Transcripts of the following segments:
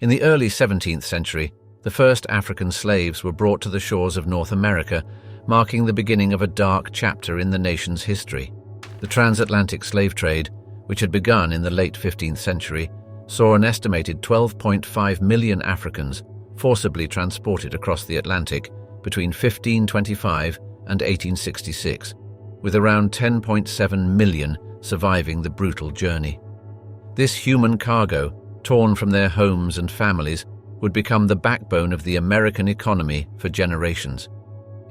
In the early 17th century, the first African slaves were brought to the shores of North America, marking the beginning of a dark chapter in the nation's history. The transatlantic slave trade, which had begun in the late 15th century, saw an estimated 12.5 million Africans forcibly transported across the Atlantic between 1525 and 1866, with around 10.7 million surviving the brutal journey. This human cargo, torn from their homes and families, would become the backbone of the American economy for generations.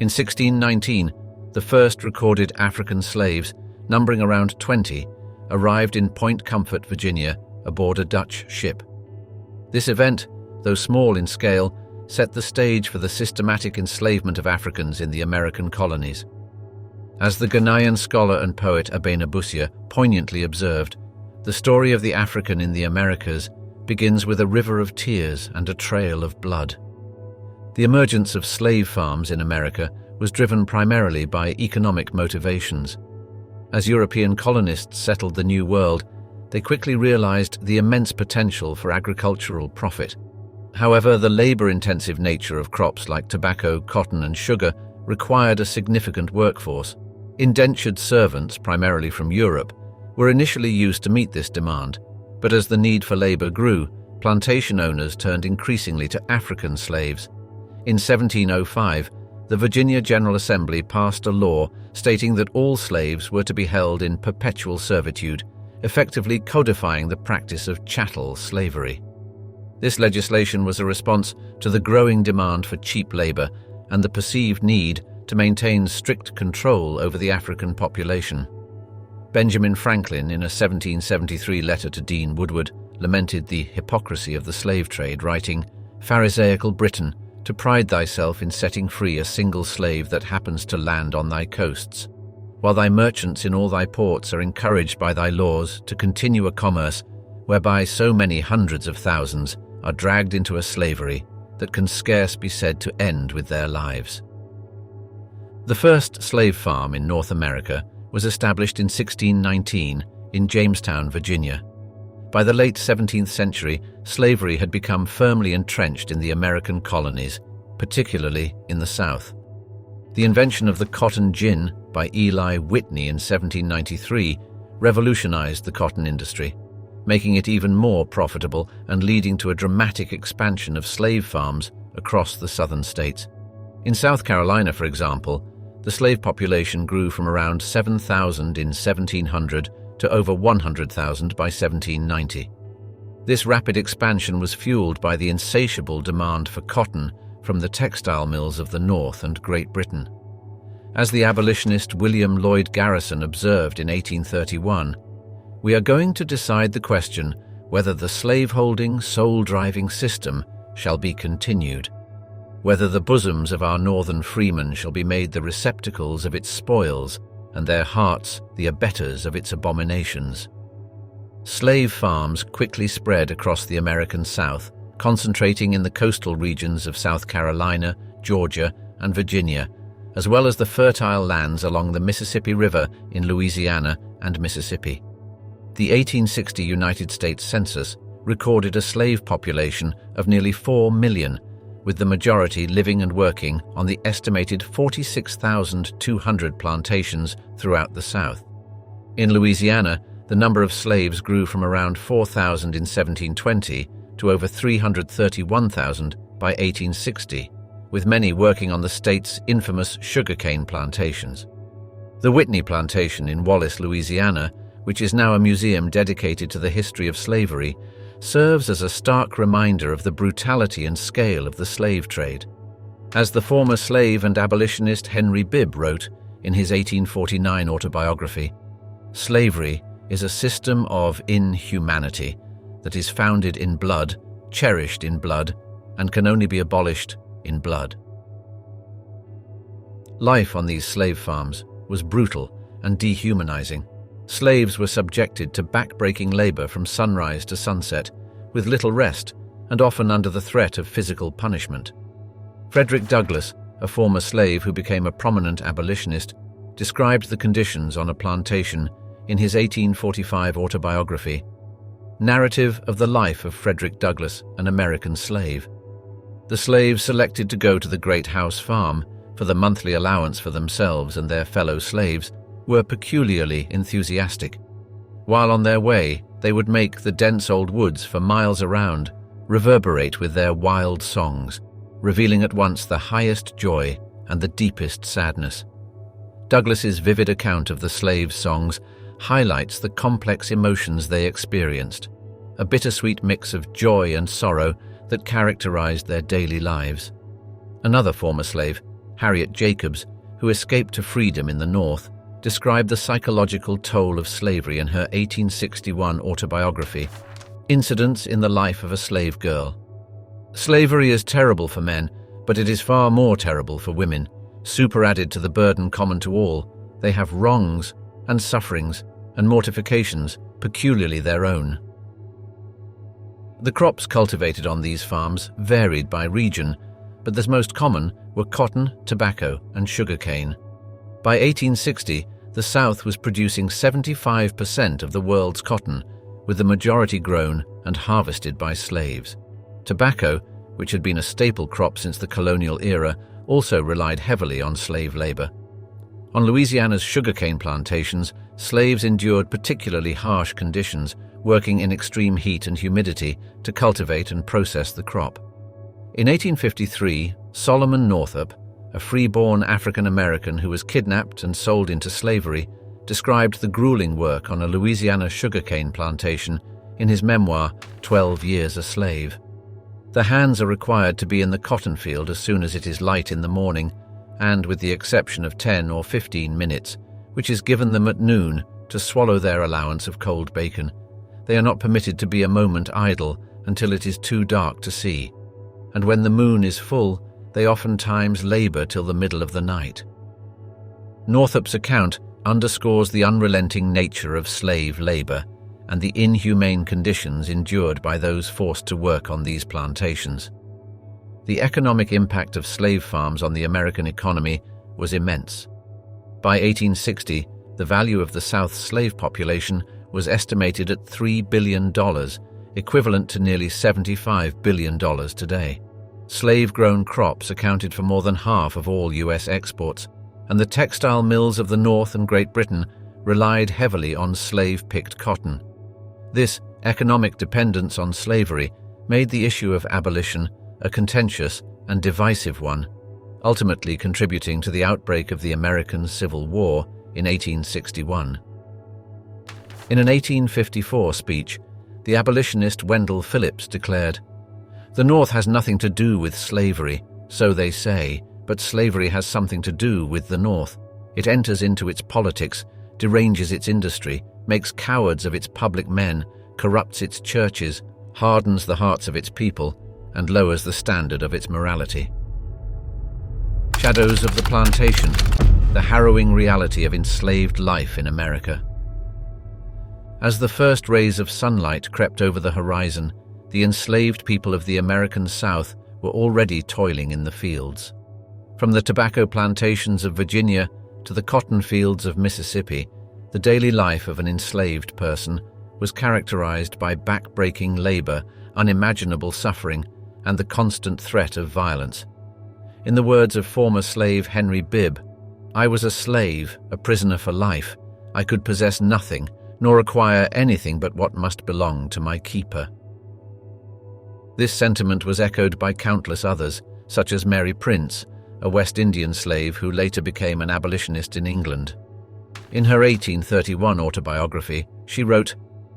In 1619, the first recorded African slaves, numbering around 20, arrived in Point Comfort, Virginia, aboard a Dutch ship. This event, though small in scale, set the stage for the systematic enslavement of Africans in the American colonies. As the Ghanaian scholar and poet Abena Busia poignantly observed, the story of the African in the Americas begins with a river of tears and a trail of blood. The emergence of slave farms in America was driven primarily by economic motivations. As European colonists settled the New World, they quickly realized the immense potential for agricultural profit. However, the labor-intensive nature of crops like tobacco, cotton, and sugar required a significant workforce. Indentured servants, primarily from Europe, were initially used to meet this demand, but as the need for labor grew, plantation owners turned increasingly to African slaves. In 1705, the Virginia General Assembly passed a law stating that all slaves were to be held in perpetual servitude, effectively codifying the practice of chattel slavery. This legislation was a response to the growing demand for cheap labor and the perceived need to maintain strict control over the African population. Benjamin Franklin, in a 1773 letter to Dean Woodward, lamented the hypocrisy of the slave trade, writing, "Pharisaical Britain, to pride thyself in setting free a single slave that happens to land on thy coasts, while thy merchants in all thy ports are encouraged by thy laws to continue a commerce whereby so many hundreds of thousands are dragged into a slavery that can scarce be said to end with their lives." The first slave farm in North America was established in 1619 in Jamestown, Virginia. By the late 17th century, slavery had become firmly entrenched in the American colonies, particularly in the South. The invention of the cotton gin by Eli Whitney in 1793 revolutionized the cotton industry, making it even more profitable and leading to a dramatic expansion of slave farms across the southern states. In South Carolina, for example, the slave population grew from around 7,000 in 1700 to over 100,000 by 1790. This rapid expansion was fueled by the insatiable demand for cotton from the textile mills of the North and Great Britain. As the abolitionist William Lloyd Garrison observed in 1831, "We are going to decide the question whether the slaveholding, soul-driving system shall be continued, whether the bosoms of our northern freemen shall be made the receptacles of its spoils, and their hearts the abettors of its abominations." Slave farms quickly spread across the American South, concentrating in the coastal regions of South Carolina, Georgia, and Virginia, as well as the fertile lands along the Mississippi River in Louisiana and Mississippi. The 1860 United States Census recorded a slave population of nearly 4 million, with the majority living and working on the estimated 46,200 plantations throughout the South. In Louisiana, the number of slaves grew from around 4,000 in 1720 to over 331,000 by 1860, with many working on the state's infamous sugarcane plantations. The Whitney Plantation in Wallace, Louisiana, which is now a museum dedicated to the history of slavery, serves as a stark reminder of the brutality and scale of the slave trade. As the former slave and abolitionist Henry Bibb wrote in his 1849 autobiography, "Slavery is a system of inhumanity that is founded in blood, cherished in blood, and can only be abolished in blood." Life on these slave farms was brutal and dehumanizing. Slaves were subjected to back-breaking labor from sunrise to sunset, with little rest and often under the threat of physical punishment. Frederick Douglass, a former slave who became a prominent abolitionist, described the conditions on a plantation in his 1845 autobiography. Narrative of the life of Frederick Douglass, an American slave. The slaves selected to go to the great house farm for the monthly allowance for themselves and their fellow slaves were peculiarly enthusiastic. While on their way, they would make the dense old woods for miles around reverberate with their wild songs, revealing at once the highest joy and the deepest sadness. Douglass's vivid account of the slaves' songs highlights the complex emotions they experienced, a bittersweet mix of joy and sorrow that characterized their daily lives. Another former slave, Harriet Jacobs, who escaped to freedom in the North, described the psychological toll of slavery in her 1861 autobiography, Incidents in the Life of a Slave Girl. Slavery is terrible for men, but it is far more terrible for women. Superadded to the burden common to all, they have wrongs and sufferings and mortifications peculiarly their own. The crops cultivated on these farms varied by region, but the most common were cotton, tobacco, and sugarcane. By 1860, the South was producing 75% of the world's cotton, with the majority grown and harvested by slaves. Tobacco, which had been a staple crop since the colonial era, also relied heavily on slave labor. On Louisiana's sugarcane plantations, slaves endured particularly harsh conditions, working in extreme heat and humidity to cultivate and process the crop. In 1853, Solomon Northup, a free-born African-American who was kidnapped and sold into slavery, described the grueling work on a Louisiana sugarcane plantation in his memoir, 12 Years a Slave. The hands are required to be in the cotton field as soon as it is light in the morning, and with the exception of 10 or 15 minutes, which is given them at noon to swallow their allowance of cold bacon, they are not permitted to be a moment idle until it is too dark to see, and when the moon is full, they oftentimes labor till the middle of the night. Northup's account underscores the unrelenting nature of slave labor and the inhumane conditions endured by those forced to work on these plantations. The economic impact of slave farms on the American economy was immense. By 1860, the value of the South's slave population was estimated at $3 billion, equivalent to nearly $75 billion today. Slave-grown crops accounted for more than half of all U.S. exports, and the textile mills of the North and Great Britain relied heavily on slave-picked cotton. This economic dependence on slavery made the issue of abolition a contentious and divisive one, ultimately contributing to the outbreak of the American Civil War in 1861. In an 1854 speech, the abolitionist Wendell Phillips declared, "The North has nothing to do with slavery, so they say, but slavery has something to do with the North. It enters into its politics, deranges its industry, makes cowards of its public men, corrupts its churches, hardens the hearts of its people, and lowers the standard of its morality." Shadows of the Plantation, the harrowing reality of enslaved life in America. As the first rays of sunlight crept over the horizon, the enslaved people of the American South were already toiling in the fields. From the tobacco plantations of Virginia to the cotton fields of Mississippi, the daily life of an enslaved person was characterized by back-breaking labor, unimaginable suffering, and the constant threat of violence. In the words of former slave Henry Bibb, "I was a slave, a prisoner for life. I could possess nothing, nor acquire anything but what must belong to my keeper." This sentiment was echoed by countless others, such as Mary Prince, a West Indian slave who later became an abolitionist in England. In her 1831 autobiography, she wrote,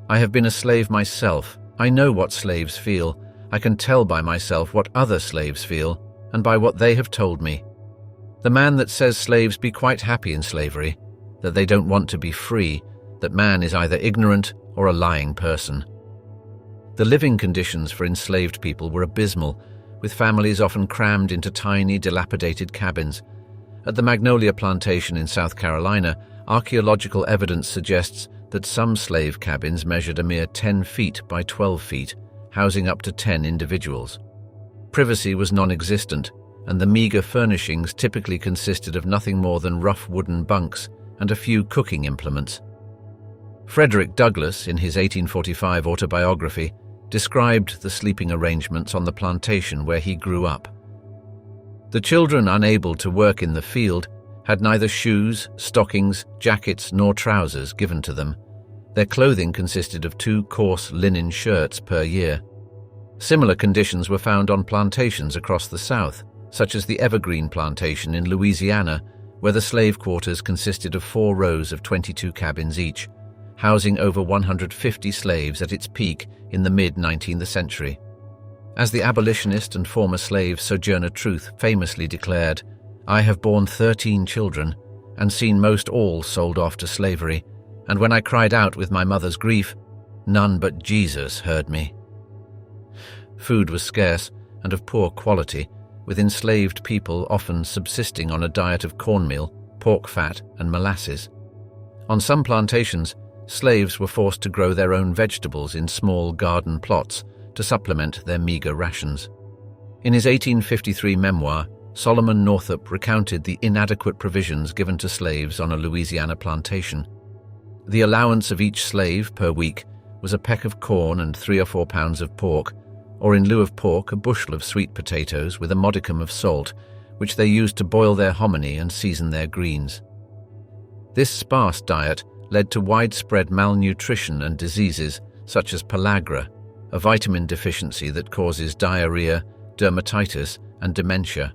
"I have been a slave myself. I know what slaves feel. I can tell by myself what other slaves feel, and by what they have told me. The man that says slaves be quite happy in slavery, that they don't want to be free, that man is either ignorant or a lying person." The living conditions for enslaved people were abysmal, with families often crammed into tiny, dilapidated cabins. At the Magnolia Plantation in South Carolina, archaeological evidence suggests that some slave cabins measured a mere 10 feet by 12 feet, housing up to 10 individuals. Privacy was non-existent, and the meager furnishings typically consisted of nothing more than rough wooden bunks and a few cooking implements. Frederick Douglass, in his 1845 autobiography, described the sleeping arrangements on the plantation where he grew up. The children unable to work in the field had neither shoes, stockings, jackets, nor trousers given to them. Their clothing consisted of 2 coarse linen shirts per year. Similar conditions were found on plantations across the South, such as the Evergreen Plantation in Louisiana, where the slave quarters consisted of 4 rows of 22 cabins each, housing over 150 slaves at its peak in the mid-19th century. As the abolitionist and former slave Sojourner Truth famously declared, "I have borne 13 children, and seen most all sold off to slavery, and when I cried out with my mother's grief, none but Jesus heard me." Food was scarce and of poor quality, with enslaved people often subsisting on a diet of cornmeal, pork fat, and molasses. On some plantations, slaves were forced to grow their own vegetables in small garden plots to supplement their meager rations. In his 1853 memoir, Solomon Northup recounted the inadequate provisions given to slaves on a Louisiana plantation. The allowance of each slave per week was a peck of corn and 3 or 4 pounds of pork, or in lieu of pork, a bushel of sweet potatoes with a modicum of salt, which they used to boil their hominy and season their greens. This sparse diet led to widespread malnutrition and diseases such as pellagra, a vitamin deficiency that causes diarrhea, dermatitis, and dementia.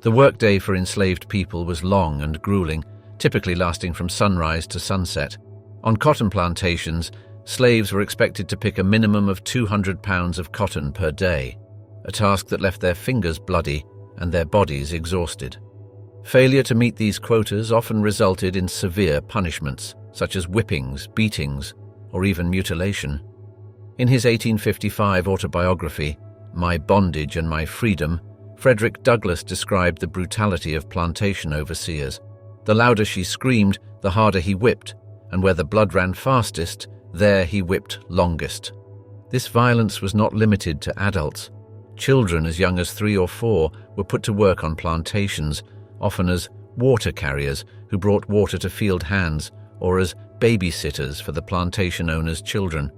The workday for enslaved people was long and grueling, typically lasting from sunrise to sunset. On cotton plantations, slaves were expected to pick a minimum of 200 pounds of cotton per day, a task that left their fingers bloody and their bodies exhausted. Failure to meet these quotas often resulted in severe punishments, such as whippings, beatings, or even mutilation. In his 1855 autobiography, My Bondage and My Freedom, Frederick Douglass described the brutality of plantation overseers. The louder she screamed, the harder he whipped, and where the blood ran fastest, there he whipped longest. This violence was not limited to adults. Children as young as 3 or 4 were put to work on plantations, often as water carriers who brought water to field hands, or as babysitters for the plantation owners' children.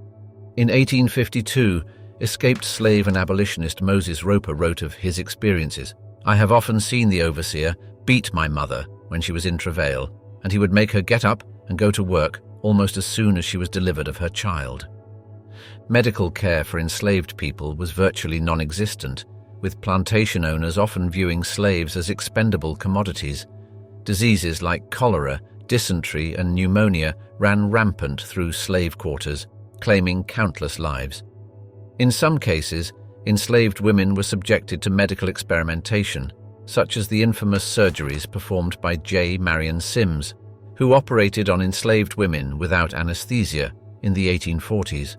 In 1852, escaped slave and abolitionist Moses Roper wrote of his experiences. "I have often seen the overseer beat my mother when she was in travail, and he would make her get up and go to work almost as soon as she was delivered of her child." Medical care for enslaved people was virtually non-existent, with plantation owners often viewing slaves as expendable commodities. Diseases like cholera, dysentery, and pneumonia ran rampant through slave quarters, claiming countless lives. In some cases, enslaved women were subjected to medical experimentation, such as the infamous surgeries performed by J. Marion Sims, who operated on enslaved women without anesthesia in the 1840s.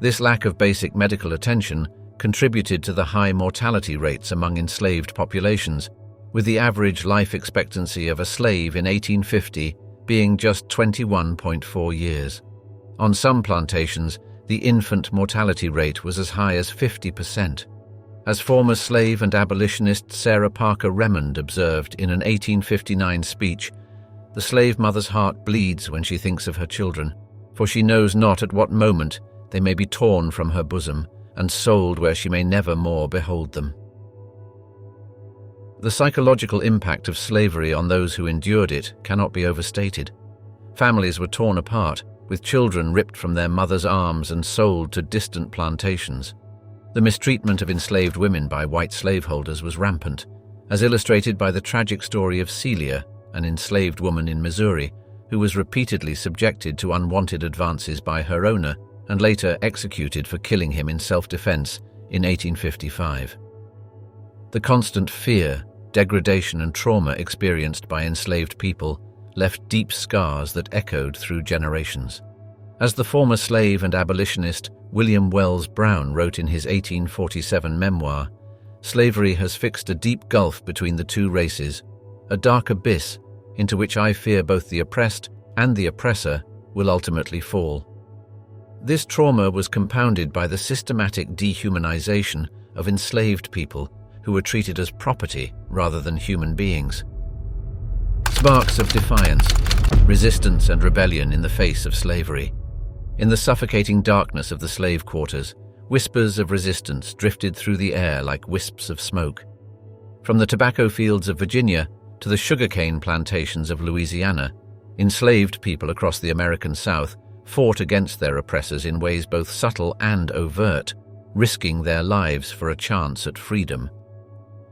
This lack of basic medical attention contributed to the high mortality rates among enslaved populations, with the average life expectancy of a slave in 1850 being just 21.4 years. On some plantations, the infant mortality rate was as high as 50%. As former slave and abolitionist Sarah Parker Remond observed in an 1859 speech, "The slave mother's heart bleeds when she thinks of her children, for she knows not at what moment they may be torn from her bosom and sold where she may never more behold them." The psychological impact of slavery on those who endured it cannot be overstated. Families were torn apart, with children ripped from their mothers' arms and sold to distant plantations. The mistreatment of enslaved women by white slaveholders was rampant, as illustrated by the tragic story of Celia, an enslaved woman in Missouri, who was repeatedly subjected to unwanted advances by her owner and later executed for killing him in self-defense in 1855. The constant fear, degradation, and trauma experienced by enslaved people left deep scars that echoed through generations. As the former slave and abolitionist William Wells Brown wrote in his 1847 memoir, "Slavery has fixed a deep gulf between the two races, a dark abyss into which I fear both the oppressed and the oppressor will ultimately fall." This trauma was compounded by the systematic dehumanization of enslaved people who were treated as property rather than human beings. Sparks of defiance. Resistance and rebellion in the face of slavery. In the suffocating darkness of the slave quarters, whispers of resistance drifted through the air like wisps of smoke. From the tobacco fields of Virginia to the sugarcane plantations of Louisiana, enslaved people across the American South fought against their oppressors in ways both subtle and overt, risking their lives for a chance at freedom.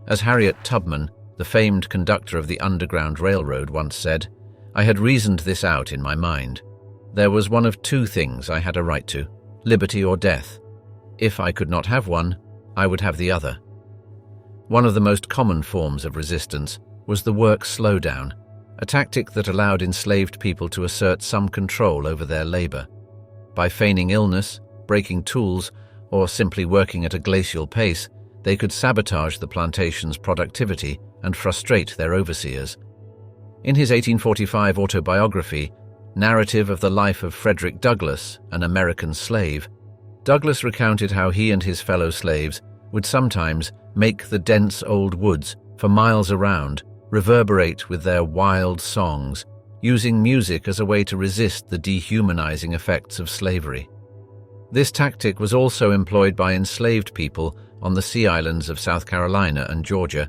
As Harriet Tubman, the famed conductor of the Underground Railroad, once said, "I had reasoned this out in my mind. There was one of two things I had a right to, liberty or death. If I could not have one, I would have the other." One of the most common forms of resistance was the work slowdown, a tactic that allowed enslaved people to assert some control over their labor. By feigning illness, breaking tools, or simply working at a glacial pace, they could sabotage the plantation's productivity and frustrate their overseers. In his 1845 autobiography, Narrative of the Life of Frederick Douglass, an American Slave, Douglass recounted how he and his fellow slaves would sometimes make the dense old woods for miles around reverberate with their wild songs, using music as a way to resist the dehumanizing effects of slavery. This tactic was also employed by enslaved people on the sea islands of South Carolina and Georgia,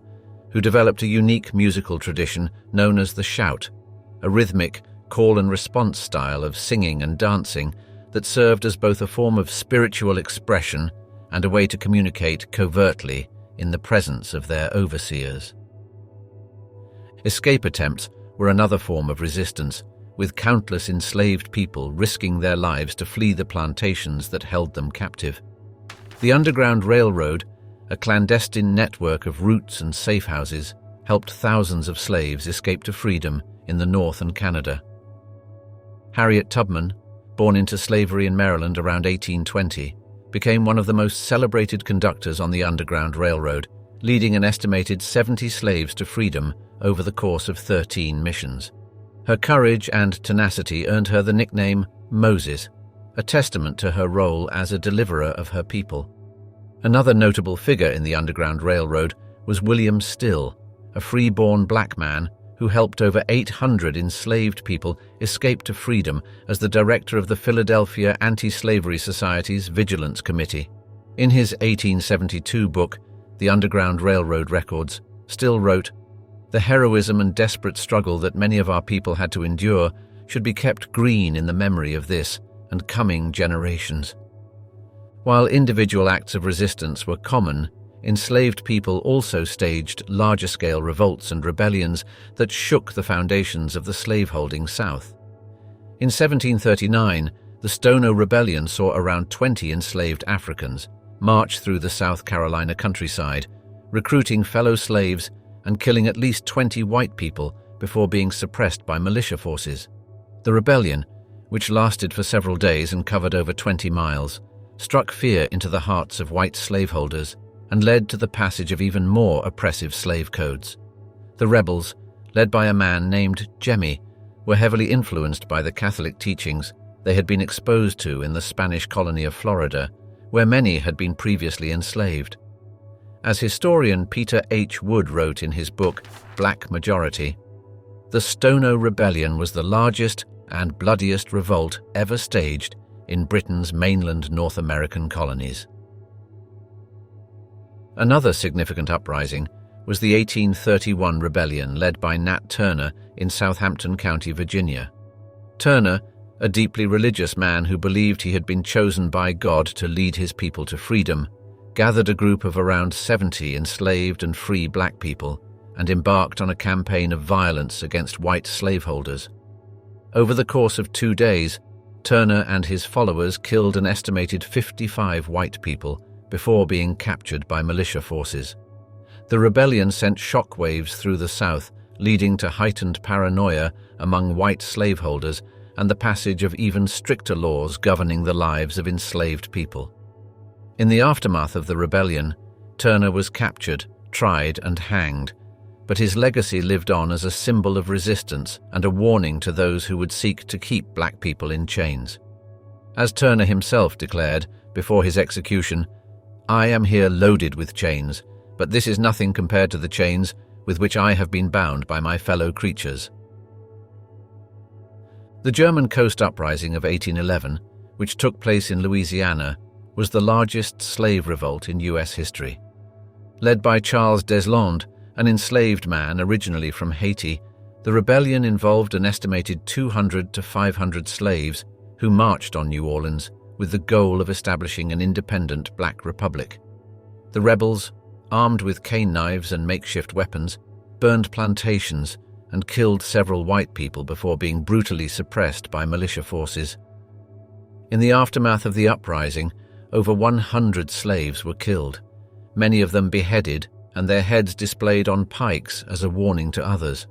who developed a unique musical tradition known as the shout, a rhythmic call-and-response style of singing and dancing that served as both a form of spiritual expression and a way to communicate covertly in the presence of their overseers. Escape attempts were another form of resistance, with countless enslaved people risking their lives to flee the plantations that held them captive. The Underground Railroad, a clandestine network of routes and safe houses, helped thousands of slaves escape to freedom in the North and Canada. Harriet Tubman, born into slavery in Maryland around 1820, became one of the most celebrated conductors on the Underground Railroad, leading an estimated 70 slaves to freedom over the course of 13 missions. Her courage and tenacity earned her the nickname Moses, a testament to her role as a deliverer of her people. Another notable figure in the Underground Railroad was William Still, a free-born black man who helped over 800 enslaved people escape to freedom as the director of the Philadelphia Anti-Slavery Society's Vigilance Committee. In his 1872 book, The Underground Railroad Records, Still wrote, "The heroism and desperate struggle that many of our people had to endure should be kept green in the memory of this and coming generations." While individual acts of resistance were common, enslaved people also staged larger-scale revolts and rebellions that shook the foundations of the slaveholding South. In 1739, the Stono Rebellion saw around 20 enslaved Africans march through the South Carolina countryside, recruiting fellow slaves and killing at least 20 white people before being suppressed by militia forces. The rebellion, which lasted for several days and covered over 20 miles, struck fear into the hearts of white slaveholders and led to the passage of even more oppressive slave codes. The rebels, led by a man named Jemmy, were heavily influenced by the Catholic teachings they had been exposed to in the Spanish colony of Florida, where many had been previously enslaved. As historian Peter H. Wood wrote in his book, Black Majority, the Stono Rebellion was the largest and bloodiest revolt ever staged in Britain's mainland North American colonies. Another significant uprising was the 1831 rebellion led by Nat Turner in Southampton County, Virginia. Turner, a deeply religious man who believed he had been chosen by God to lead his people to freedom, gathered a group of around 70 enslaved and free black people and embarked on a campaign of violence against white slaveholders. Over the course of 2 days, Turner and his followers killed an estimated 55 white people before being captured by militia forces. The rebellion sent shockwaves through the South, leading to heightened paranoia among white slaveholders and the passage of even stricter laws governing the lives of enslaved people. In the aftermath of the rebellion, Turner was captured, tried, and hanged, but his legacy lived on as a symbol of resistance and a warning to those who would seek to keep black people in chains. As Turner himself declared before his execution, "I am here loaded with chains, but this is nothing compared to the chains with which I have been bound by my fellow creatures." The German Coast Uprising of 1811, which took place in Louisiana, was the largest slave revolt in U.S. history. Led by Charles Deslandes, an enslaved man originally from Haiti, the rebellion involved an estimated 200 to 500 slaves who marched on New Orleans with the goal of establishing an independent black republic. The rebels, armed with cane knives and makeshift weapons, burned plantations and killed several white people before being brutally suppressed by militia forces. In the aftermath of the uprising, over 100 slaves were killed, many of them beheaded and their heads displayed on pikes as a warning to others.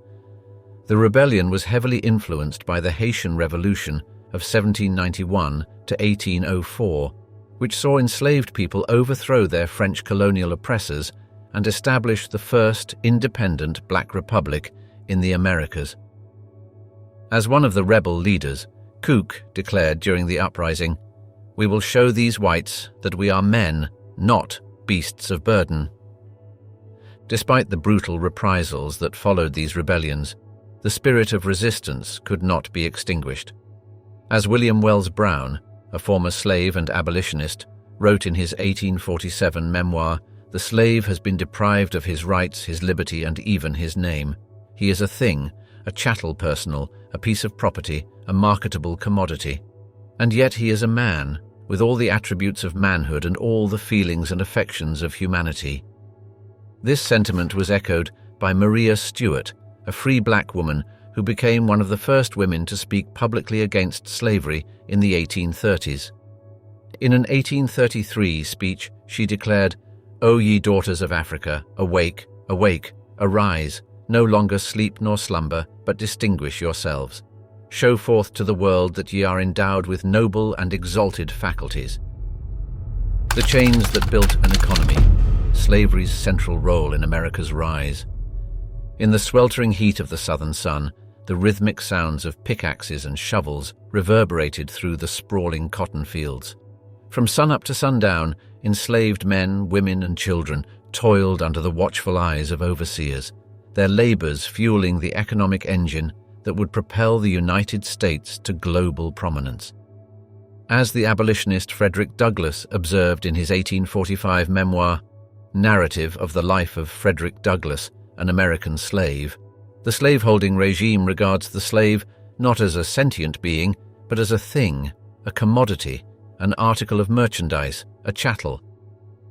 The rebellion was heavily influenced by the Haitian Revolution of 1791 to 1804, which saw enslaved people overthrow their French colonial oppressors and establish the first independent black republic in the Americas. As one of the rebel leaders, Cook declared during the uprising, "We will show these whites that we are men, not beasts of burden." Despite the brutal reprisals that followed these rebellions, the spirit of resistance could not be extinguished. As William Wells Brown, a former slave and abolitionist, wrote in his 1847 memoir, "The slave has been deprived of his rights, his liberty, and even his name. He is a thing, a chattel personal, a piece of property, a marketable commodity. And yet he is a man, with all the attributes of manhood and all the feelings and affections of humanity." This sentiment was echoed by Maria Stuart, a free black woman who became one of the first women to speak publicly against slavery in the 1830s. In an 1833 speech, she declared, "O ye daughters of Africa, awake, awake, arise, no longer sleep nor slumber, but distinguish yourselves. Show forth to the world that ye are endowed with noble and exalted faculties." The chains that built an economy, slavery's central role in America's rise. In the sweltering heat of the southern sun, the rhythmic sounds of pickaxes and shovels reverberated through the sprawling cotton fields. From sunup to sundown, enslaved men, women, and children toiled under the watchful eyes of overseers, their labors fueling the economic engine that would propel the United States to global prominence. As the abolitionist Frederick Douglass observed in his 1845 memoir, Narrative of the Life of Frederick Douglass, an American Slave, the slaveholding regime regards the slave not as a sentient being, but as a thing, a commodity, an article of merchandise, a chattel.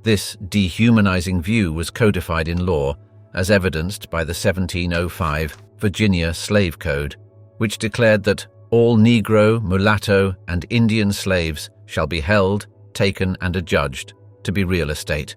This dehumanizing view was codified in law, as evidenced by the 1705 Virginia Slave Code, which declared that all Negro, mulatto, and Indian slaves shall be held, taken, and adjudged to be real estate.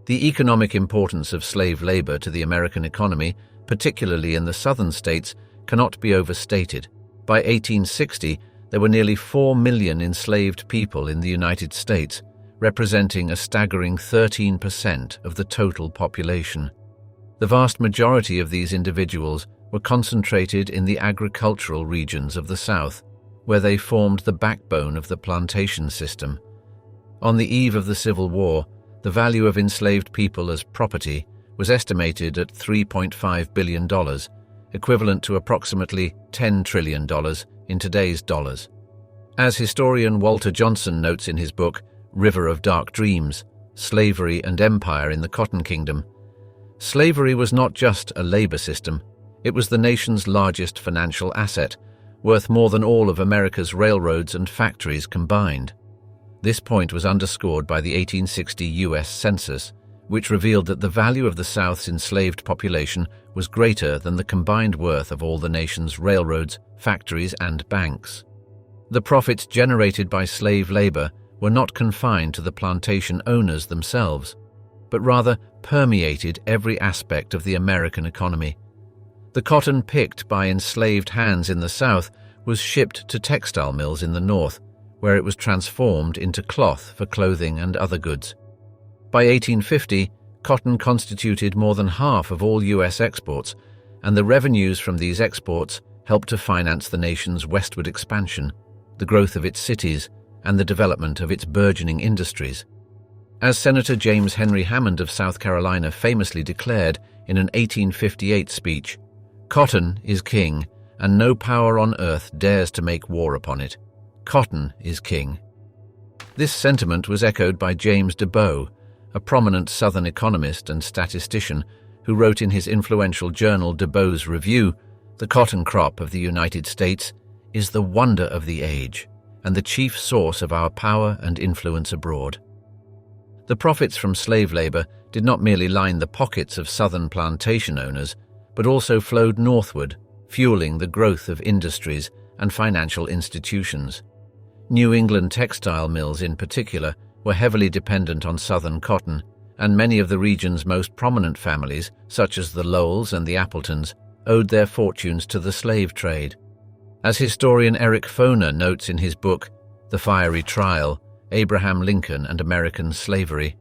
The economic importance of slave labor to the American economy, particularly in the southern states, cannot be overstated. By 1860, there were nearly 4 million enslaved people in the United States, representing a staggering 13% of the total population. The vast majority of these individuals were concentrated in the agricultural regions of the South, where they formed the backbone of the plantation system. On the eve of the Civil War, the value of enslaved people as property was estimated at $3.5 billion, equivalent to approximately $10 trillion in today's dollars. As historian Walter Johnson notes in his book, River of Dark Dreams, Slavery and Empire in the Cotton Kingdom, slavery was not just a labor system, it was the nation's largest financial asset, worth more than all of America's railroads and factories combined. This point was underscored by the 1860 U.S. Census, which revealed that the value of the South's enslaved population was greater than the combined worth of all the nation's railroads, factories, and banks. The profits generated by slave labor were not confined to the plantation owners themselves, but rather permeated every aspect of the American economy. The cotton picked by enslaved hands in the South was shipped to textile mills in the North, where it was transformed into cloth for clothing and other goods. By 1850, cotton constituted more than half of all U.S. exports, and the revenues from these exports helped to finance the nation's westward expansion, the growth of its cities, and the development of its burgeoning industries. As Senator James Henry Hammond of South Carolina famously declared in an 1858 speech, "Cotton is king, and no power on earth dares to make war upon it. Cotton is king. This sentiment was echoed by James Debeau, a prominent Southern economist and statistician who wrote in his influential journal Debeau's Review, "The cotton crop of the United States is the wonder of the age and the chief source of our power and influence abroad." The profits from slave labor did not merely line the pockets of Southern plantation owners, but also flowed northward, fueling the growth of industries and financial institutions. New England textile mills in particular were heavily dependent on Southern cotton, and many of the region's most prominent families, such as the Lowells and the Appletons, owed their fortunes to the slave trade. As historian Eric Foner notes in his book, The Fiery Trial, Abraham Lincoln and American Slavery,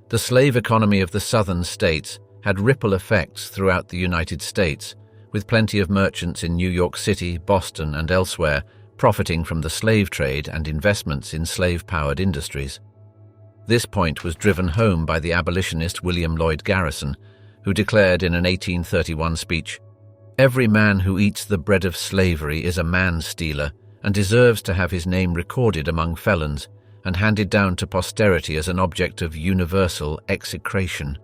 the slave economy of the Southern states had ripple effects throughout the United States, with plenty of merchants in New York City, Boston, and elsewhere profiting from the slave trade and investments in slave-powered industries. This point was driven home by the abolitionist William Lloyd Garrison, who declared in an 1831 speech, "Every man who eats the bread of slavery is a man-stealer and deserves to have his name recorded among felons and handed down to posterity as an object of universal execration."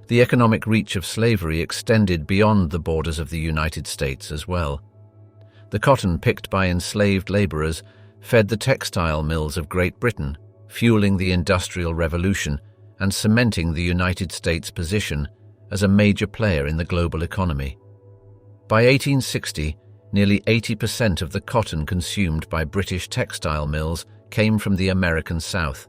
The economic reach of slavery extended beyond the borders of the United States as well. The cotton picked by enslaved laborers fed the textile mills of Great Britain, fueling the Industrial Revolution and cementing the United States' position as a major player in the global economy. By 1860, nearly 80% of the cotton consumed by British textile mills came from the American South,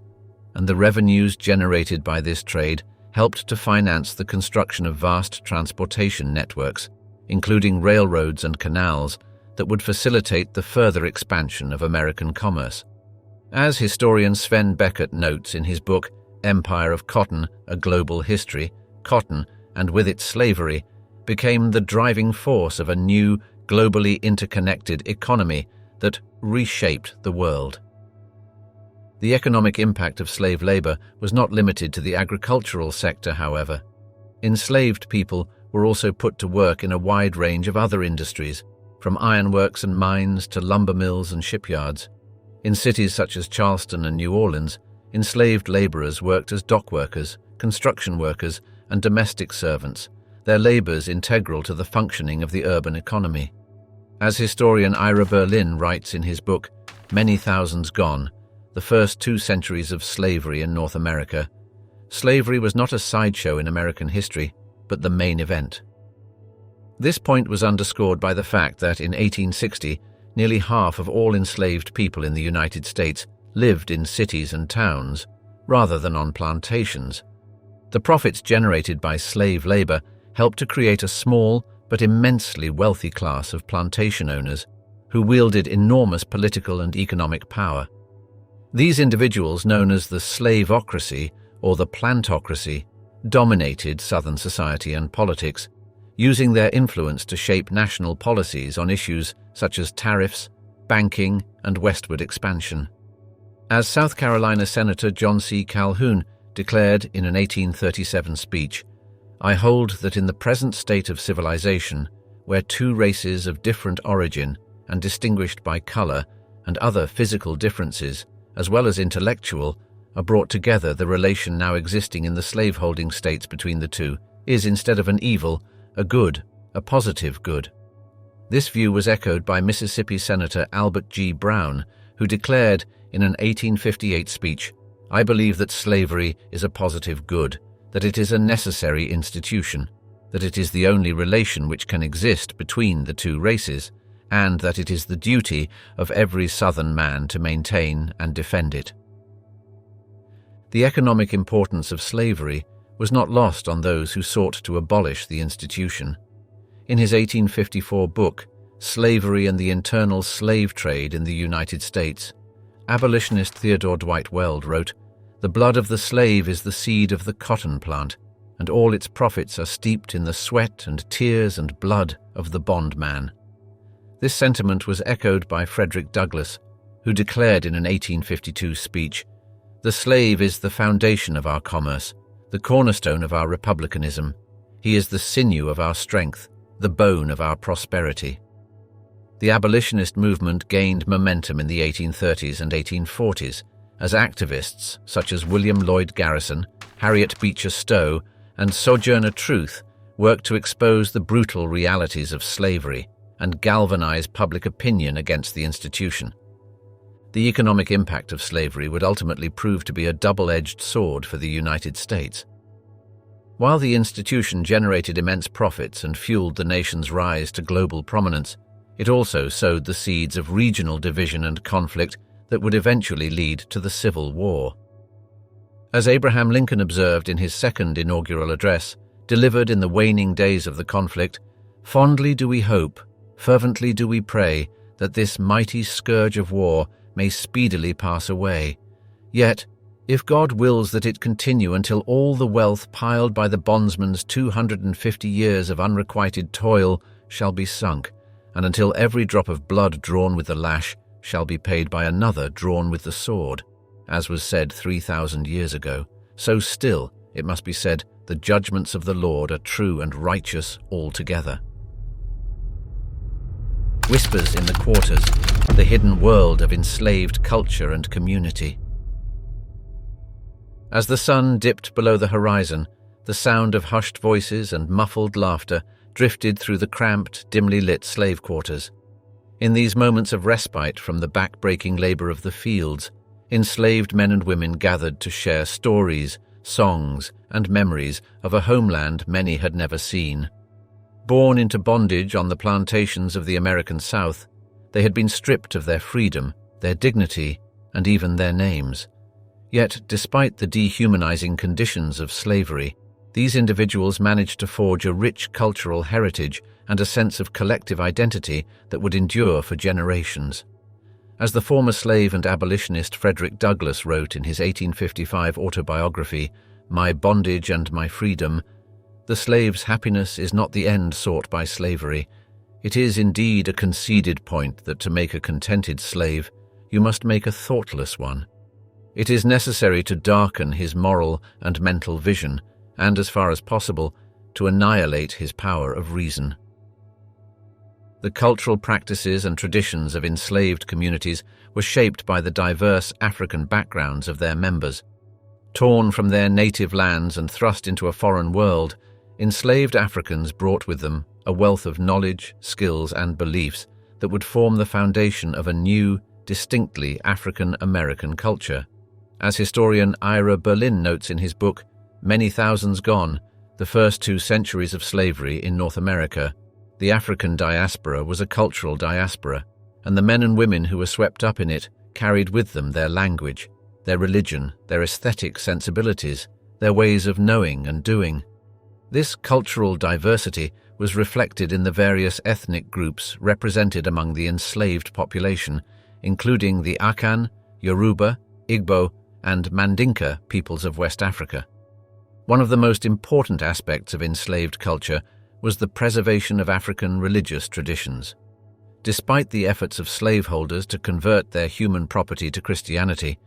and the revenues generated by this trade helped to finance the construction of vast transportation networks, including railroads and canals, that would facilitate the further expansion of American commerce. As historian Sven Beckert notes in his book Empire of Cotton, A Global History, cotton, and with it slavery, became the driving force of a new, globally interconnected economy that reshaped the world. The economic impact of slave labor was not limited to the agricultural sector, however. Enslaved people were also put to work in a wide range of other industries, from ironworks and mines to lumber mills and shipyards. In cities such as Charleston and New Orleans, enslaved laborers worked as dock workers, construction workers, and domestic servants, their labors integral to the functioning of the urban economy. As historian Ira Berlin writes in his book, Many Thousands Gone, The First 2 Centuries of Slavery in North America, slavery was not a sideshow in American history, but the main event. This point was underscored by the fact that in 1860, nearly half of all enslaved people in the United States lived in cities and towns, rather than on plantations. The profits generated by slave labor helped to create a small but immensely wealthy class of plantation owners who wielded enormous political and economic power. These individuals, known as the slaveocracy or the plantocracy, dominated Southern society and politics, using their influence to shape national policies on issues such as tariffs, banking, and westward expansion. As South Carolina Senator John C. Calhoun declared in an 1837 speech, "I hold that in the present state of civilization, where 2 races of different origin and distinguished by color and other physical differences, as well as intellectual, are brought together, the relation now existing in the slaveholding states between the two is, instead of an evil, a good, a positive good." This view was echoed by Mississippi Senator Albert G. Brown, who declared in an 1858 speech, "I believe that slavery is a positive good, that it is a necessary institution, that it is the only relation which can exist between the 2 races, and that it is the duty of every Southern man to maintain and defend it." The economic importance of slavery was not lost on those who sought to abolish the institution. In his 1854 book, Slavery and the Internal Slave Trade in the United States, abolitionist Theodore Dwight Weld wrote, "The blood of the slave is the seed of the cotton plant, and all its profits are steeped in the sweat and tears and blood of the bondman." This sentiment was echoed by Frederick Douglass, who declared in an 1852 speech, "The slave is the foundation of our commerce, the cornerstone of our republicanism. He is the sinew of our strength, the bone of our prosperity." The abolitionist movement gained momentum in the 1830s and 1840s as activists such as William Lloyd Garrison, Harriet Beecher Stowe, and Sojourner Truth worked to expose the brutal realities of slavery and galvanize public opinion against the institution. The economic impact of slavery would ultimately prove to be a double-edged sword for the United States. While the institution generated immense profits and fueled the nation's rise to global prominence, it also sowed the seeds of regional division and conflict that would eventually lead to the Civil War. As Abraham Lincoln observed in his second inaugural address, delivered in the waning days of the conflict, "Fondly do we hope, fervently do we pray, that this mighty scourge of war may speedily pass away. Yet, if God wills that it continue until all the wealth piled by the bondsman's 250 years of unrequited toil shall be sunk, and until every drop of blood drawn with the lash shall be paid by another drawn with the sword, as was said 3,000 years ago, so still, it must be said, the judgments of the Lord are true and righteous altogether." Whispers in the Quarters, the hidden world of enslaved culture and community. As the sun dipped below the horizon, the sound of hushed voices and muffled laughter drifted through the cramped, dimly lit slave quarters. In these moments of respite from the back-breaking labor of the fields, enslaved men and women gathered to share stories, songs, and memories of a homeland many had never seen. Born into bondage on the plantations of the American South, they had been stripped of their freedom, their dignity, and even their names. Yet, despite the dehumanizing conditions of slavery, these individuals managed to forge a rich cultural heritage and a sense of collective identity that would endure for generations. As the former slave and abolitionist Frederick Douglass wrote in his 1855 autobiography, "My Bondage and My Freedom," the slave's happiness is not the end sought by slavery. It is indeed a conceded point that to make a contented slave, you must make a thoughtless one. It is necessary to darken his moral and mental vision, and, as far as possible, to annihilate his power of reason. The cultural practices and traditions of enslaved communities were shaped by the diverse African backgrounds of their members. Torn from their native lands and thrust into a foreign world, enslaved Africans brought with them a wealth of knowledge, skills, and beliefs that would form the foundation of a new, distinctly African-American culture. As historian Ira Berlin notes in his book, Many Thousands Gone, The First 2 Centuries of Slavery in North America, the African diaspora was a cultural diaspora, and the men and women who were swept up in it carried with them their language, their religion, their aesthetic sensibilities, their ways of knowing and doing. This cultural diversity was reflected in the various ethnic groups represented among the enslaved population, including the Akan, Yoruba, Igbo, and Mandinka peoples of West Africa. One of the most important aspects of enslaved culture was the preservation of African religious traditions. Despite the efforts of slaveholders to convert their human property to Christianity,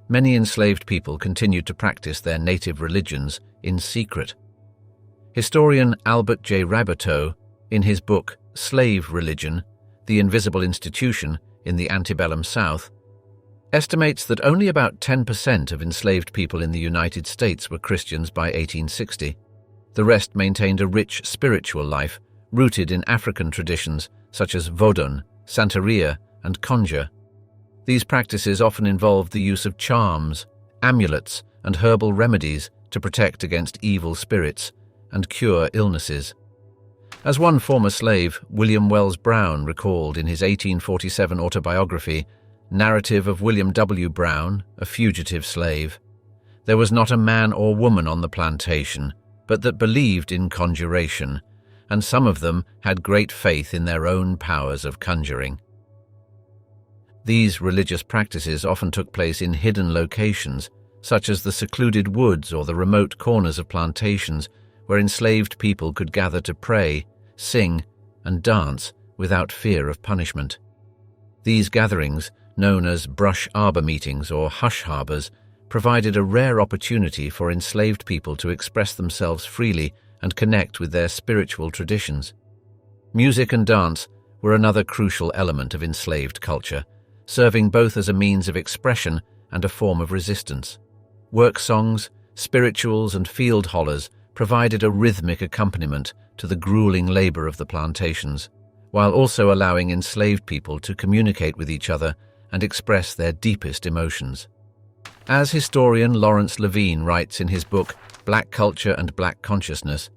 many enslaved people continued to practice their native religions in secret. Historian Albert J. Raboteau, in his book Slave Religion, The Invisible Institution in the Antebellum South, estimates that only about 10% of enslaved people in the United States were Christians by 1860. The rest maintained a rich spiritual life, rooted in African traditions such as Vodun, Santeria, and Conjure. These practices often involved the use of charms, amulets, and herbal remedies to protect against evil spirits and cure illnesses. As one former slave, William Wells Brown, recalled in his 1847 autobiography, Narrative of William W. Brown, a Fugitive Slave, "There was not a man or woman on the plantation, but that believed in conjuration, and some of them had great faith in their own powers of conjuring." These religious practices often took place in hidden locations, such as the secluded woods or the remote corners of plantations, where enslaved people could gather to pray, sing, and dance without fear of punishment. These gatherings, known as brush arbor meetings or hush harbors, provided a rare opportunity for enslaved people to express themselves freely and connect with their spiritual traditions. Music and dance were another crucial element of enslaved culture, serving both as a means of expression and a form of resistance. Work songs, spirituals, and field hollers provided a rhythmic accompaniment to the grueling labor of the plantations, while also allowing enslaved people to communicate with each other and express their deepest emotions. As historian Lawrence Levine writes in his book Black Culture and Black Consciousness,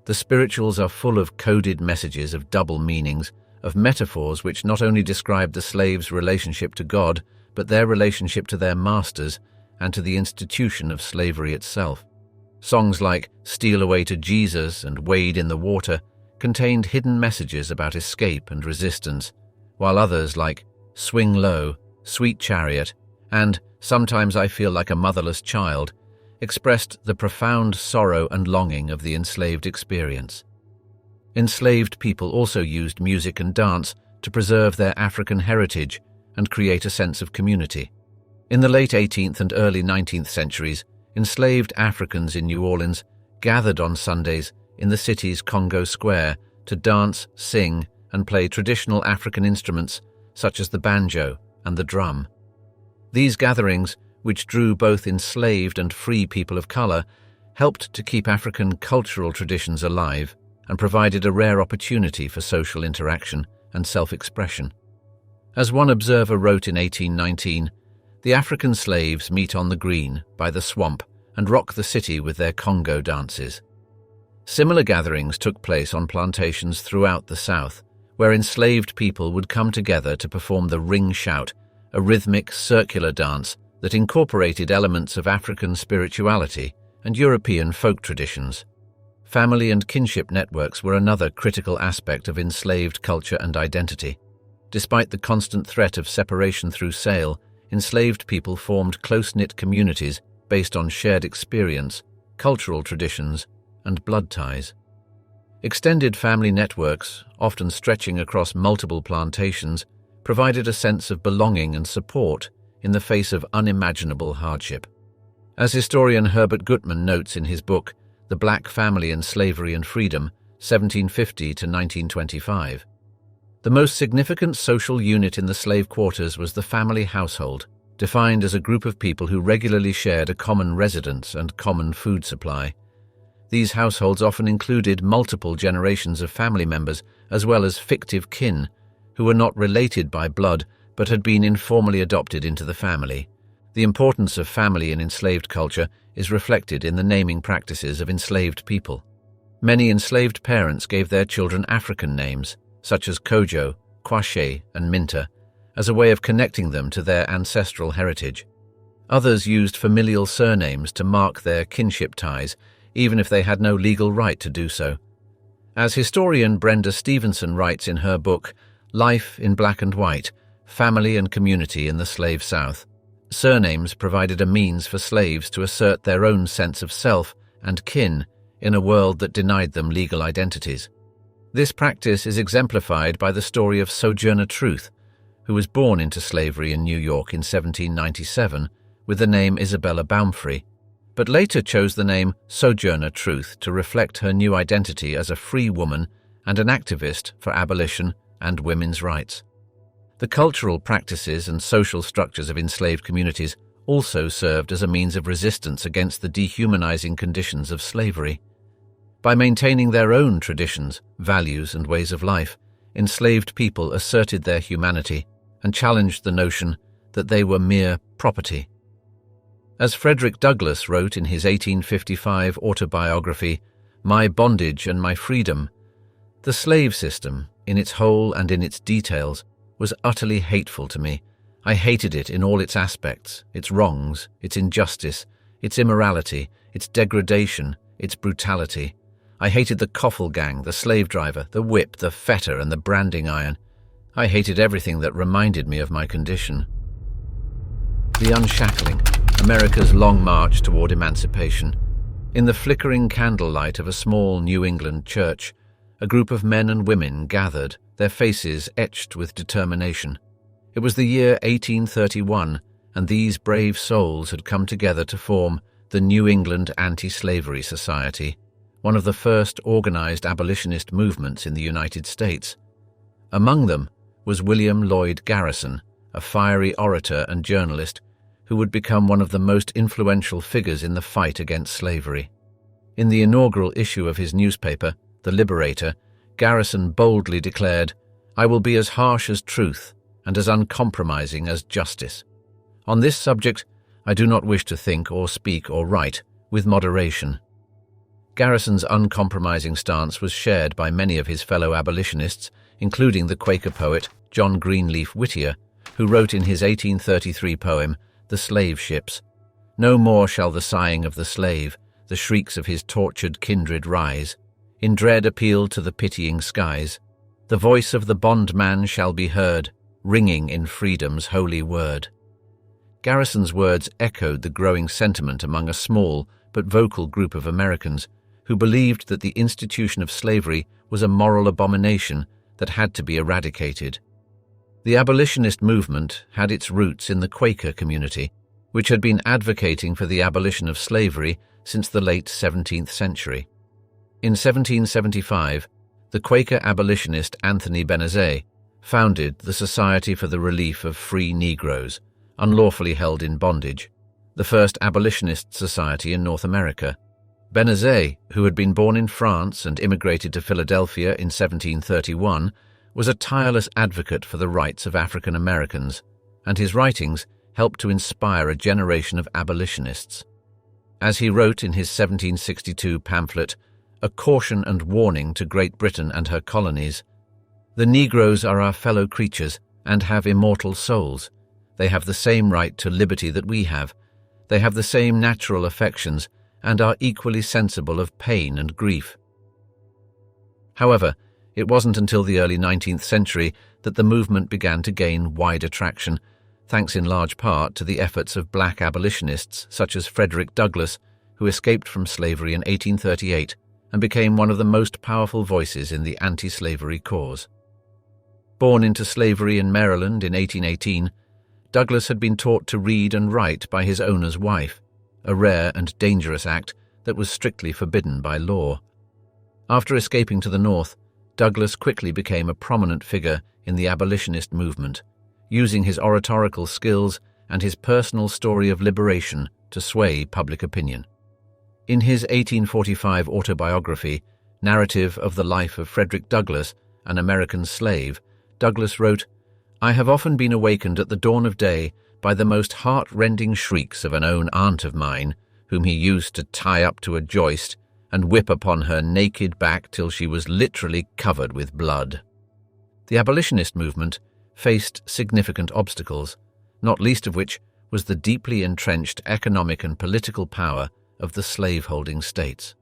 the spirituals are full of coded messages of double meanings, of metaphors which not only describe the slaves' relationship to God, but their relationship to their masters and to the institution of slavery itself. Songs like Steal Away to Jesus and Wade in the Water contained hidden messages about escape and resistance, while others like Swing Low, Sweet Chariot, and Sometimes I Feel Like a Motherless Child expressed the profound sorrow and longing of the enslaved experience. Enslaved people also used music and dance to preserve their African heritage and create a sense of community. In the late 18th and early 19th centuries, enslaved Africans in New Orleans gathered on Sundays in the city's Congo Square to dance, sing, and play traditional African instruments such as the banjo and the drum. These gatherings, which drew both enslaved and free people of color, helped to keep African cultural traditions alive and provided a rare opportunity for social interaction and self-expression. As one observer wrote in 1819, the African slaves meet on the green by the swamp and rock the city with their Congo dances. Similar gatherings took place on plantations throughout the South, where enslaved people would come together to perform the ring shout, a rhythmic circular dance that incorporated elements of African spirituality and European folk traditions. Family and kinship networks were another critical aspect of enslaved culture and identity. Despite the constant threat of separation through sale, enslaved people formed close-knit communities based on shared experience, cultural traditions, and blood ties. Extended family networks, often stretching across multiple plantations, provided a sense of belonging and support in the face of unimaginable hardship. As historian Herbert Gutman notes in his book, The Black Family in Slavery and Freedom, 1750 to 1925, the most significant social unit in the slave quarters was the family household, defined as a group of people who regularly shared a common residence and common food supply. These households often included multiple generations of family members, as well as fictive kin, who were not related by blood but had been informally adopted into the family. The importance of family in enslaved culture is reflected in the naming practices of enslaved people. Many enslaved parents gave their children African names, such as Kojo, Kwashe, and Minta, as a way of connecting them to their ancestral heritage. Others used familial surnames to mark their kinship ties, even if they had no legal right to do so. As historian Brenda Stevenson writes in her book, Life in Black and White, Family and Community in the Slave South, surnames provided a means for slaves to assert their own sense of self and kin in a world that denied them legal identities. This practice is exemplified by the story of Sojourner Truth, who was born into slavery in New York in 1797 with the name Isabella Baumfree, but later chose the name Sojourner Truth to reflect her new identity as a free woman and an activist for abolition and women's rights. The cultural practices and social structures of enslaved communities also served as a means of resistance against the dehumanizing conditions of slavery. By maintaining their own traditions, values, and ways of life, enslaved people asserted their humanity and challenged the notion that they were mere property. As Frederick Douglass wrote in his 1855 autobiography, My Bondage and My Freedom, the slave system, in its whole and in its details, was utterly hateful to me. I hated it in all its aspects, its wrongs, its injustice, its immorality, its degradation, its brutality. I hated the coffle gang, the slave driver, the whip, the fetter, and the branding iron. I hated everything that reminded me of my condition. The unshackling, America's long march toward emancipation. In the flickering candlelight of a small New England church, a group of men and women gathered, their faces etched with determination. It was the year 1831, and these brave souls had come together to form the New England Anti-Slavery Society, one of the first organized abolitionist movements in the United States. Among them was William Lloyd Garrison, a fiery orator and journalist who would become one of the most influential figures in the fight against slavery. In the inaugural issue of his newspaper, The Liberator, Garrison boldly declared, "I will be as harsh as truth and as uncompromising as justice. On this subject, I do not wish to think or speak or write with moderation." Garrison's uncompromising stance was shared by many of his fellow abolitionists, including the Quaker poet John Greenleaf Whittier, who wrote in his 1833 poem, The Slave Ships, "No more shall the sighing of the slave, the shrieks of his tortured kindred rise, in dread appeal to the pitying skies. The voice of the bondman shall be heard, ringing in freedom's holy word." Garrison's words echoed the growing sentiment among a small but vocal group of Americans who believed that the institution of slavery was a moral abomination that had to be eradicated. The abolitionist movement had its roots in the Quaker community, which had been advocating for the abolition of slavery since the late 17th century. In 1775, the Quaker abolitionist Anthony Benezet founded the Society for the Relief of Free Negroes, unlawfully held in bondage, the first abolitionist society in North America. Benezet, who had been born in France and immigrated to Philadelphia in 1731, was a tireless advocate for the rights of African Americans, and his writings helped to inspire a generation of abolitionists. As he wrote in his 1762 pamphlet, A Caution and Warning to Great Britain and Her Colonies, "The Negroes are our fellow creatures and have immortal souls. They have the same right to liberty that we have. They have the same natural affections and are equally sensible of pain and grief." However, it wasn't until the early 19th century that the movement began to gain wider traction, thanks in large part to the efforts of black abolitionists such as Frederick Douglass, who escaped from slavery in 1838 and became one of the most powerful voices in the anti-slavery cause. Born into slavery in Maryland in 1818, Douglass had been taught to read and write by his owner's wife, a rare and dangerous act that was strictly forbidden by law. After escaping to the North, Douglass quickly became a prominent figure in the abolitionist movement, using his oratorical skills and his personal story of liberation to sway public opinion. In his 1845 autobiography, Narrative of the Life of Frederick Douglass, an American Slave, Douglass wrote, "I have often been awakened at the dawn of day by the most heart-rending shrieks of an own aunt of mine, whom he used to tie up to a joist and whip upon her naked back till she was literally covered with blood." The abolitionist movement faced significant obstacles, not least of which was the deeply entrenched economic and political power of the slave-holding states.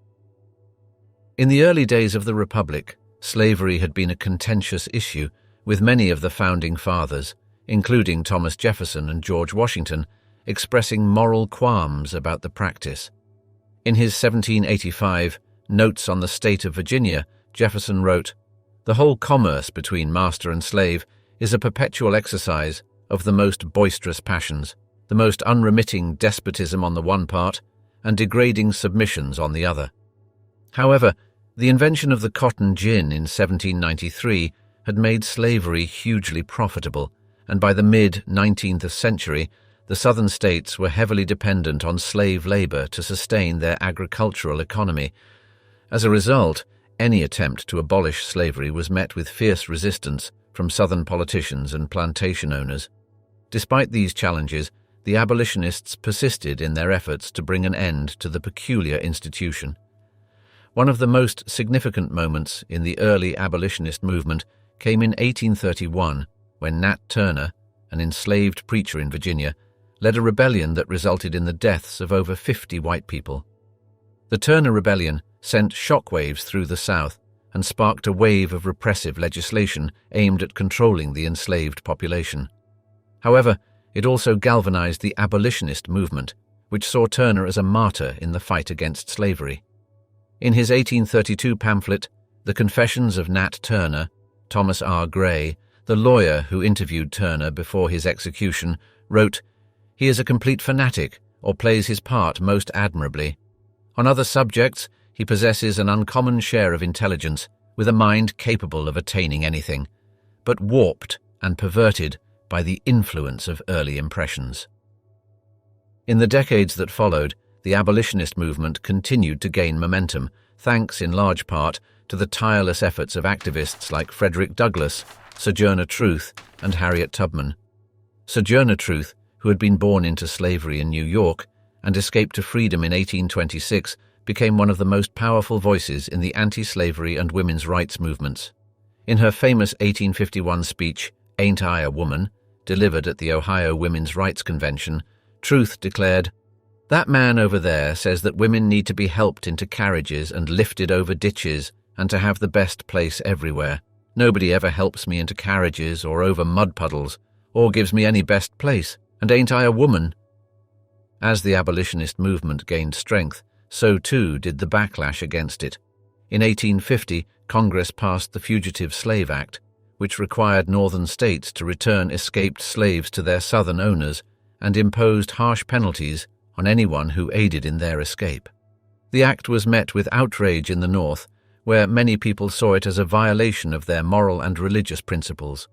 In the early days of the Republic, slavery had been a contentious issue, with many of the founding fathers, including Thomas Jefferson and George Washington, expressing moral qualms about the practice. In his 1785 Notes on the State of Virginia, Jefferson wrote, "The whole commerce between master and slave is a perpetual exercise of the most boisterous passions, the most unremitting despotism on the one part, and degrading submissions on the other." However, the invention of the cotton gin in 1793 had made slavery hugely profitable, and by the mid-19th century, the southern states were heavily dependent on slave labor to sustain their agricultural economy. As a result, any attempt to abolish slavery was met with fierce resistance from southern politicians and plantation owners. Despite these challenges, the abolitionists persisted in their efforts to bring an end to the peculiar institution. One of the most significant moments in the early abolitionist movement came in 1831, when Nat Turner, an enslaved preacher in Virginia, led a rebellion that resulted in the deaths of over 50 white people. The Turner Rebellion sent shockwaves through the South and sparked a wave of repressive legislation aimed at controlling the enslaved population. However, it also galvanized the abolitionist movement, which saw Turner as a martyr in the fight against slavery. In his 1832 pamphlet, The Confessions of Nat Turner, Thomas R. Gray, the lawyer who interviewed Turner before his execution, wrote, "He is a complete fanatic, or plays his part most admirably. On other subjects, he possesses an uncommon share of intelligence, with a mind capable of attaining anything. but warped and perverted by the influence of early impressions. In the decades that followed, the abolitionist movement continued to gain momentum, thanks in large part to the tireless efforts of activists like Frederick Douglass, Sojourner Truth, and Harriet Tubman. Sojourner Truth, who had been born into slavery in New York and escaped to freedom in 1826, became one of the most powerful voices in the anti-slavery and women's rights movements. In her famous 1851 speech, "Ain't I a Woman?" delivered at the Ohio Women's Rights Convention, Truth declared, "That man over there says that women need to be helped into carriages and lifted over ditches and to have the best place everywhere. Nobody ever helps me into carriages or over mud puddles or gives me any best place, and ain't I a woman?" As the abolitionist movement gained strength, so too did the backlash against it. In 1850, Congress passed the Fugitive Slave Act, which required northern states to return escaped slaves to their southern owners and imposed harsh penalties on anyone who aided in their escape. The act was met with outrage in the North, where many people saw it as a violation of their moral and religious principles.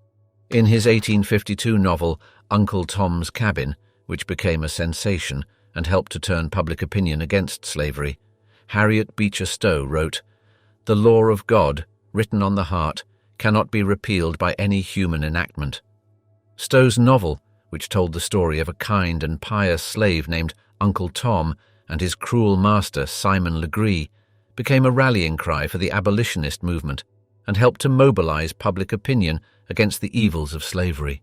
In his 1852 novel, Uncle Tom's Cabin, which became a sensation and helped to turn public opinion against slavery, Harriet Beecher Stowe wrote, "The law of God, written on the heart, cannot be repealed by any human enactment." Stowe's novel, which told the story of a kind and pious slave named Uncle Tom and his cruel master Simon Legree, became a rallying cry for the abolitionist movement and helped to mobilize public opinion against the evils of slavery.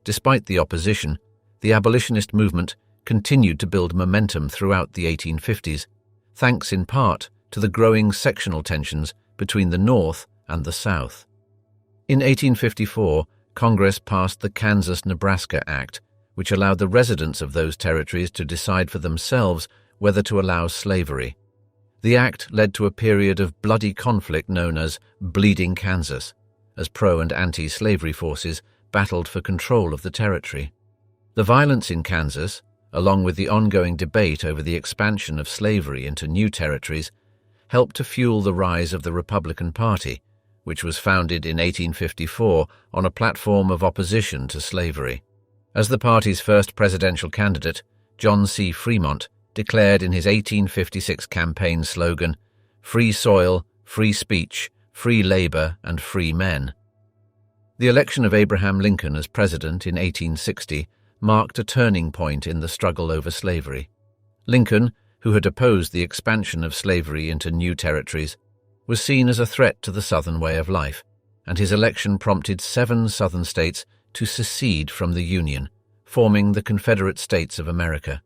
Despite the opposition, the abolitionist movement continued to build momentum throughout the 1850s, thanks in part to the growing sectional tensions between the North and the South. In 1854, Congress passed the Kansas-Nebraska Act, which allowed the residents of those territories to decide for themselves whether to allow slavery. The act led to a period of bloody conflict known as Bleeding Kansas, as pro- and anti-slavery forces battled for control of the territory. The violence in Kansas, along with the ongoing debate over the expansion of slavery into new territories, helped to fuel the rise of the Republican Party, which was founded in 1854 on a platform of opposition to slavery. As the party's first presidential candidate, John C. Fremont declared in his 1856 campaign slogan, "Free soil, free speech, free labor, and free men." The election of Abraham Lincoln as president in 1860 marked a turning point in the struggle over slavery. Lincoln, who had opposed the expansion of slavery into new territories, was seen as a threat to the Southern way of life, and his election prompted 7 Southern states to secede from the Union, forming the Confederate States of America.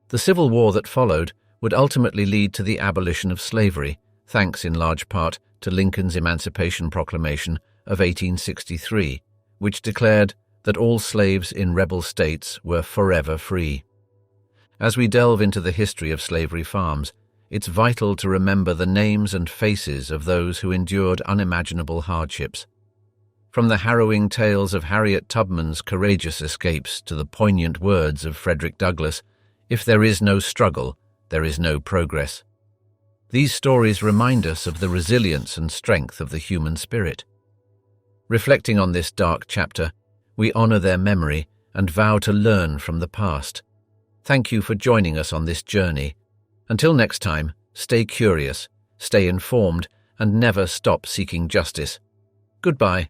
The Civil War that followed would ultimately lead to the abolition of slavery, thanks in large part to Lincoln's Emancipation Proclamation of 1863, which declared that all slaves in rebel states were forever free. As we delve into the history of slavery farms, it's vital to remember the names and faces of those who endured unimaginable hardships. From the harrowing tales of Harriet Tubman's courageous escapes to the poignant words of Frederick Douglass, "If there is no struggle, there is no progress." These stories remind us of the resilience and strength of the human spirit. Reflecting on this dark chapter, we honor their memory and vow to learn from the past. Thank you for joining us on this journey. Until next time, stay curious, stay informed, and never stop seeking justice. Goodbye.